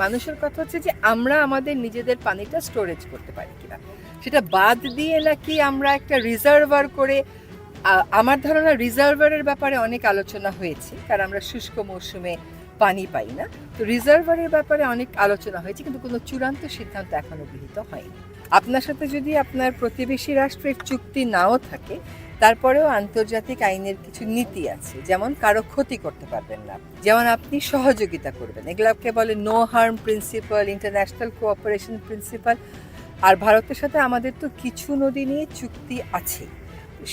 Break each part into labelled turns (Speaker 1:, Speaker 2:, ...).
Speaker 1: মানুষের কথা হচ্ছে যে আমরা আমাদের নিজেদের পানিটা স্টোরেজ করতে পারি কিনা, সেটা বাদ দিয়ে নাকি আমরা একটা রিজার্ভার করে। আমার ধারণা রিজার্ভারের ব্যাপারে অনেক আলোচনা হয়েছে, কারণ আমরা শুষ্ক মৌসুমে পানি পাই না। তো রিজার্ভারের ব্যাপারে অনেক আলোচনা হয়েছে, কিন্তু কোনো চূড়ান্ত সিদ্ধান্ত এখনো গৃহীত হয়নি। আপনার সাথে যদি আপনার প্রতিবেশী রাষ্ট্রের চুক্তি নাও থাকে, তারপরেও আন্তর্জাতিক আইনের কিছু নীতি আছে, যেমন কারো ক্ষতি করতে পারবেন না, যেমন আপনি সহযোগিতা করবেন, এগুলোকে বলে no harm principle, international cooperation principle. আর ভারতের সাথে আমাদের তো কিছু নদী নিয়ে চুক্তি আছে।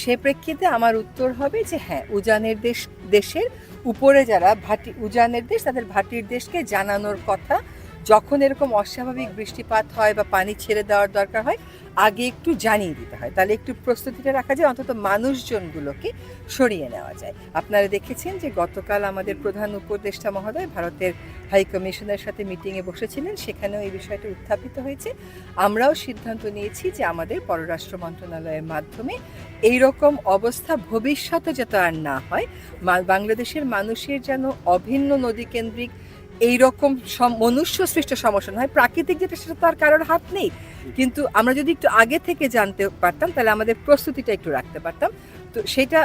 Speaker 1: সে প্রেক্ষিতে আমার উত্তর হবে যে হ্যাঁ, উজানের দেশের উপরে যারা উজানের দেশ, তাদের ভাটির দেশকে জানানোর কথা, যখন এরকম অস্বাভাবিক বৃষ্টিপাত হয় বা পানি ছেড়ে দেওয়ার দরকার হয়, আগে একটু জানিয়ে দিতে হয়, তাহলে একটু প্রস্তুতিটা রাখা যায়, অন্তত মানুষজনগুলোকে সরিয়ে নেওয়া যায়। আপনারা দেখেছেন যে গতকাল আমাদের প্রধান উপদেষ্টা মহোদয় ভারতের হাই কমিশনের সাথে মিটিংয়ে বসেছিলেন, সেখানেও এই বিষয়টা উত্থাপিত হয়েছে। আমরাও সিদ্ধান্ত নিয়েছি যে আমাদের পররাষ্ট্র মন্ত্রণালয়ের মাধ্যমে এইরকম অবস্থা ভবিষ্যতে যাতে আর না হয়, বাংলাদেশের মানুষের যেন অভিন্ন নদীকেন্দ্রিক এইরকম মনুষ্য সৃষ্ট সমস্যা নয়। প্রাকৃতিক যেটা, সেটা তো আর কারোর হাত নেই, কিন্তু আমরা যদি একটু আগে থেকে জানতে পারতাম, তাহলে আমাদের প্রস্তুতিটা একটু রাখতে পারতাম। তো সেটা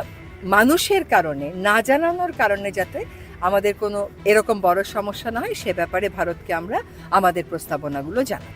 Speaker 1: মানুষের কারণে, না জানানোর কারণে যাতে আমাদের কোনো এরকম বড় সমস্যা না হয়, সে ব্যাপারে ভারতকে আমরা আমাদের প্রস্তাবনাগুলো জানাই।